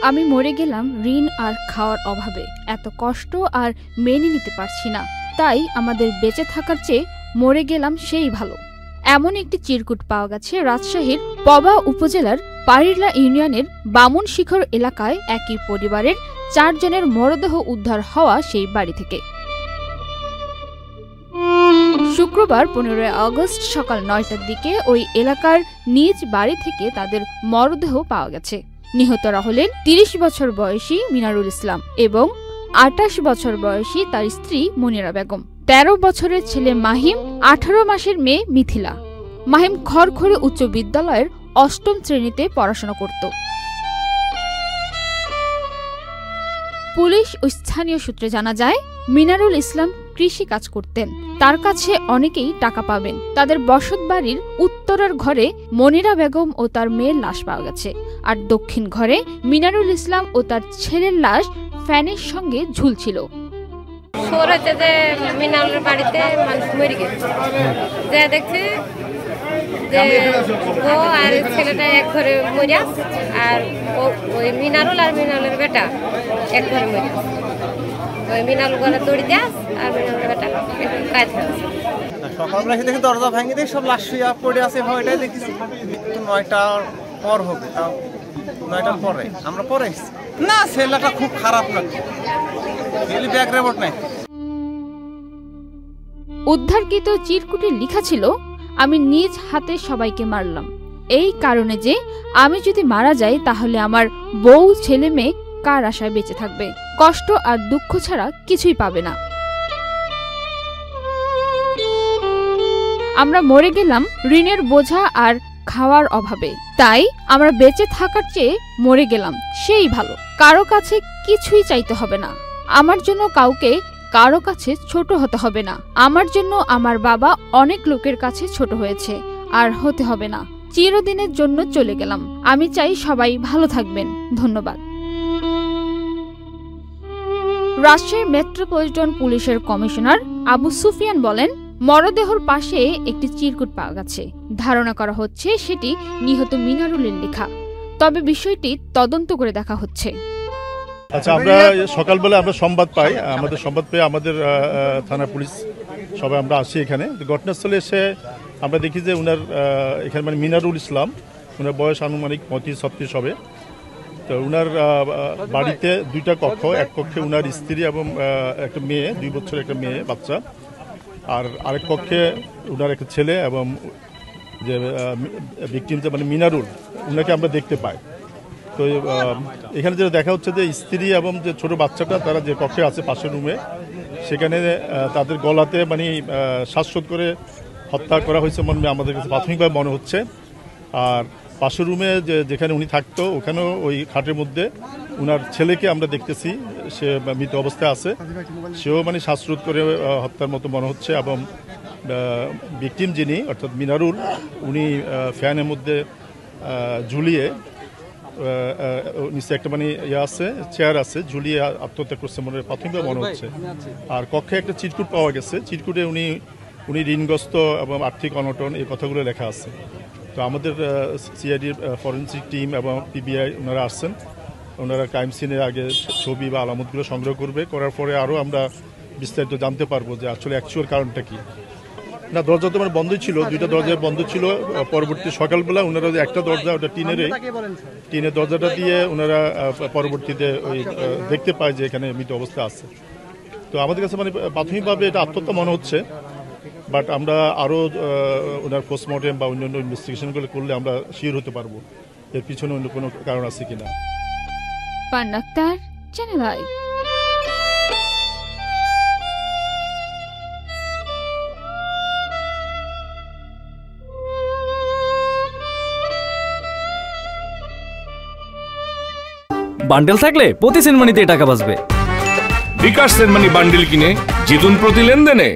আমি মরে গেলাম ঋণ আর খাওয়ার অভাবে। এত কষ্ট আর মেনে নিতে পারছি না, তাই আমাদের বেঁচে থাকার চেয়ে মরে গেলাম সেই ভালো। এমন একটি চিরকুট পাওয়া গেছে রাজশাহীর পবা উপজেলার পারিলা ইউনিয়নের বামুন শিখর এলাকায় একই পরিবারের 4 জনের মরদেহ উদ্ধার হওয়া সেই বাড়ি থেকে। শুক্রবার 15 আগস্ট সকাল 9টার দিকে ওই এলাকার নিজ বাড়ি থেকে তাদের মরদেহ পাওয়া গেছে। নিহতরা হলেন 30 বছর বয়সী মিনারুল ইসলাম এবং 28 বছর বয়সী তার স্ত্রী মনিরা বেগম, 13 বছরের ছেলে মাহিম, 18 মাসের মেয়ে মিথিলা। মাহিম খড়খড়ি উচ্চ বিদ্যালয়ের 8ম শ্রেণীতে পড়াশোনা করত। পুলিশ ও স্থানীয় সূত্রে জানা যায়, মিনারুল ইসলাম কৃষি কাজ করতেন। তার কাছে অনেকেই টাকা পাবেন। তাদের বসত বাড়ির উত্তরের ঘরে মনিরা বেগম ও তার মেয়ের লাশ পাওয়া গেছে, আর দক্ষিণ ঘরে মিনারুল ইসলাম ও তার ছেলের লাশ ফ্যানের সঙ্গে ঝুলছিল। মিনারুলের বাড়িতে মানুষ মরে গেছে, যে দেখছি যে ও আর ছেলেটা এক ঘরে মরিয়া, আর ওই মিনারুল আর মিনারুলের বেটা এক ঘরে মরিয়া। ওই মিনারুল ঘরে দড়ি দেয় আর মিনারুলের বেটা কাজ হয়েছে। সকালবেলা এসে দেখি দরজা ভাঙিয়ে দিয়ে সব লাশ শুয়ে পড়ে আছে, ওইটাই দেখেছি। তো 9টার পর হবে, তাও 9টার পরে আমরা পরে এসেছি। না, ছেলেটা খুব খারাপ লাগছে, ব্যাক রেপোর্ট নাই। উদ্ধারকৃত চিরকুটে লেখা ছিল, আমি নিজ হাতে সবাইকে মারলাম, এই কারণে যে আমি যদি মারা যাই তাহলে আমার বউ ছেলে মেয়ে কার আশায় বেঁচে থাকবে? কষ্ট আর দুঃখ ছাড়া কিছুই পাবে না। আমরা মরে গেলাম ঋণের বোঝা আর খাওয়ার অভাবে, তাই আমরা বেঁচে থাকার চেয়ে মরে গেলাম সেই ভালো। কারো কাছে কিছুই চাইতে হবে না। আমার জন্য কাউকে কারো কাছে ছোট হতে হবে না। আমার জন্য আমার বাবা অনেক লোকের কাছে ছোট হয়েছে, আর হতে হবে না। চিরদিনের জন্য চলে গেলাম। আমি চাই সবাই ভালো থাকবেন। ধন্যবাদ। রাজশাহী মেট্রোপলিটন পুলিশের কমিশনার আবু সুফিয়ান বলেন, মরদেহর পাশে একটি চিরকুট পাওয়া গেছে। ধারণা করা হচ্ছে সেটি নিহত মিনারুলের লেখা, তবে বিষয়টি তদন্ত করে দেখা হচ্ছে। আচ্ছা, আমরা সকালবেলা আমরা সংবাদ পাই, আমাদের সংবাদ পেয়ে আমাদের থানা পুলিশ সবাই আমরা আসি এখানে। ঘটনাস্থলে এসে আমরা দেখি যে উনার এখানে মানে মিনারুল ইসলাম, উনার বয়স আনুমানিক 35-36 হবে। তো উনার বাড়িতে 2টা কক্ষ, এক কক্ষে উনার স্ত্রী এবং একটা মেয়ে, 2 বছরের একটা মেয়ে বাচ্চা, আর আরেক কক্ষে উনার একটা ছেলে এবং যে ভিকটিম যে মানে মিনারুল, উনাকে আমরা দেখতে পাই। তো এখানে যেটা দেখা হচ্ছে যে স্ত্রী এবং যে ছোট বাচ্চাটা তারা যে কক্ষে আছে পাশের রুমে, সেখানে তাদের গলাতে মানে শ্বাসরোধ করে হত্যা করা হয়েছে মনে আমাদের কাছে প্রাথমিকভাবে মনে হচ্ছে। আর পাশের রুমে যেখানে উনি থাকতো ওখানেও ওই খাটের মধ্যে উনার ছেলেকে আমরা দেখতেছি, সে মৃত অবস্থায় আছে, সেও মানে শ্বাসরোধ করে হত্যার মতো মনে হচ্ছে। এবং ভিকটিম যিনি অর্থাৎ মিনারুল, উনি ফ্যানের মধ্যে ঝুলিয়ে নিচে একটা মানে আছে চেয়ার আছে, ঝুলিয়ে আত্মহত্যা করছে মনে প্রাথমিকভাবে মনে হচ্ছে। আর কক্ষে একটা চিরকুট পাওয়া গেছে, চিরকুটে উনি ঋণগ্রস্ত এবং আর্থিক অনটন এই কথাগুলো লেখা আছে। তো আমাদের সিআইডির ফরেন্সিক টিম এবং পিবিআই ওনারা আসছেন, ওনারা ক্রাইম সিনের আগে ছবি বা আলামতগুলো সংগ্রহ করার পরে আরও আমরা বিস্তারিত জানতে পারবো যে আসলে অ্যাকচুয়াল কারণটা কি। না, দরজা তো মানে বন্ধই ছিল, 2টা দরজা বন্ধ ছিল। পরবর্তী সকালবেলা ওনারা একটা দরজা, ওটা টিনের দরজাটা দিয়ে ওনারা পরবর্তীতে ওই দেখতে পায় যে এখানে মৃত অবস্থা আছে। তো আমাদের কাছে মানে প্রাথমিকভাবে এটা আত্মহত্যা মনে হচ্ছে, বাট আমরা আরও ওনার পোস্টমর্টেম বা অন্যান্য ইনভেস্টিগেশনগুলো করলে আমরা শিওর হতে পারবো এর পিছনে অন্য কোনো কারণ আছে কিনা। পান্না আক্তার, চ্যানেল আই। বান্ডেল থাকলে প্রতি সেনমানিতে টাকা বাঁচবে। বিকাশ সেনমানি বান্ডেল কিনে জিতুন প্রতি লেনদেনে।